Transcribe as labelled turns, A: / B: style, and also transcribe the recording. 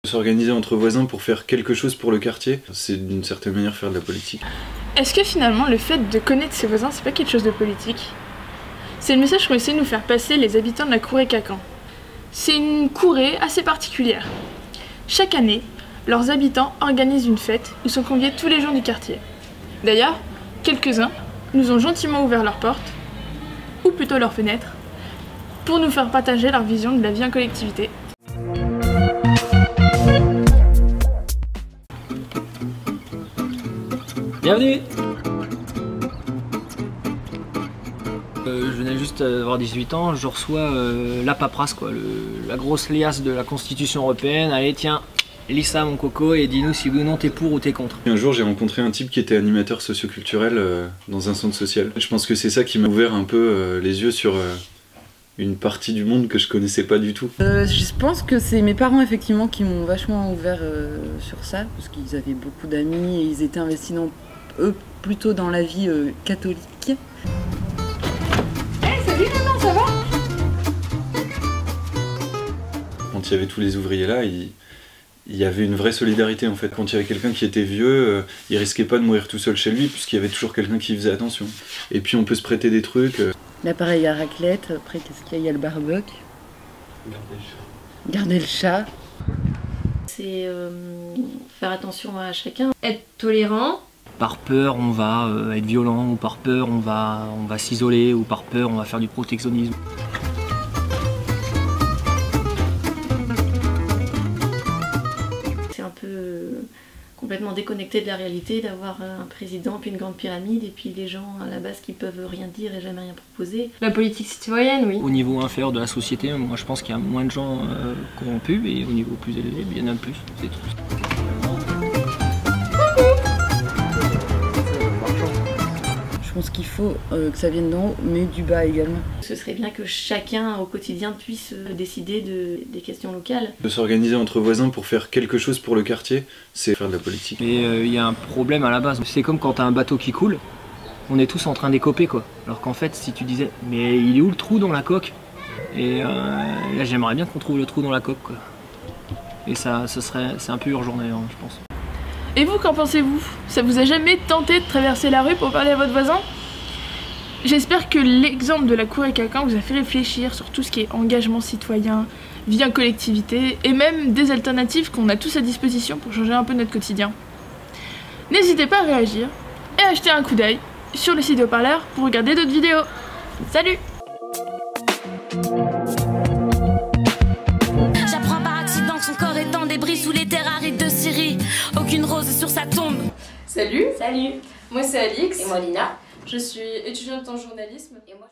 A: S'organiser entre voisins pour faire quelque chose pour le quartier, c'est d'une certaine manière faire de la politique.
B: Est-ce que finalement le fait de connaître ses voisins, c'est pas quelque chose de politique? C'est le message qu'ont essayé de nous faire passer les habitants de la Courée-Cacan. C'est une courée assez particulière. Chaque année, leurs habitants organisent une fête où sont conviés tous les gens du quartier. D'ailleurs, quelques-uns nous ont gentiment ouvert leurs portes, ou plutôt leurs fenêtres, pour nous faire partager leur vision de la vie en collectivité.
C: Bienvenue. Je venais juste d'avoir 18 ans, je reçois la paperasse, quoi, la grosse liasse de la Constitution européenne. Allez tiens, lis ça mon coco et dis-nous si oui ou non t'es pour ou t'es contre.
A: Un jour j'ai rencontré un type qui était animateur socioculturel dans un centre social. Je pense que c'est ça qui m'a ouvert un peu les yeux sur une partie du monde que je connaissais pas du tout.
D: Je pense que c'est mes parents effectivement qui m'ont vachement ouvert sur ça, parce qu'ils avaient beaucoup d'amis et ils étaient investis eux plutôt dans la vie catholique.
B: Salut maman, ça va?
A: Quand il y avait tous les ouvriers là, il y avait une vraie solidarité en fait. Quand il y avait quelqu'un qui était vieux, il risquait pas de mourir tout seul chez lui puisqu'il y avait toujours quelqu'un qui faisait attention. Et puis on peut se prêter des trucs.
D: L'appareil à raclette, après qu'est-ce qu'il y a? Il y a le barbecue. Garder le chat.
E: C'est faire attention à chacun, être tolérant.
C: Par peur on va être violent, ou par peur on va s'isoler, ou par peur on va faire du protectionnisme.
E: C'est un peu complètement déconnecté de la réalité d'avoir un président puis une grande pyramide et puis les gens à la base qui peuvent rien dire et jamais rien proposer.
F: La politique citoyenne, oui.
C: Au niveau inférieur de la société, moi je pense qu'il y a moins de gens corrompus, et au niveau plus élevé, il y en a plus, c'est tout.
D: Je pense qu'il faut que ça vienne d'en haut, mais du bas également.
E: Ce serait bien que chacun au quotidien puisse décider des questions locales.
A: De s'organiser entre voisins pour faire quelque chose pour le quartier, c'est faire de la politique.
C: Et il y a un problème à la base, c'est comme quand t'as un bateau qui coule, on est tous en train d'écoper quoi. Alors qu'en fait si tu disais, mais il est où le trou dans la coque? Et là j'aimerais bien qu'on trouve le trou dans la coque quoi. Et c'est un peu urgent d'ailleurs je pense.
B: Et vous, qu'en pensez-vous? Ça vous a jamais tenté de traverser la rue pour parler à votre voisin? J'espère que l'exemple de la Courée-Cacan vous a fait réfléchir sur tout ce qui est engagement citoyen, vie en collectivité, et même des alternatives qu'on a tous à disposition pour changer un peu notre quotidien. N'hésitez pas à réagir et à jeter un coup d'œil sur le site de Haut-Parleur pour regarder d'autres vidéos. Salut!
G: J'apprends par accident que son corps est en débris sous les terres arides de Syrie. Aucune rose sur sa tombe.
H: Salut.
F: Salut.
H: Moi c'est Alix.
F: Et moi Lina.
H: Je suis étudiante en journalisme.
F: Et moi...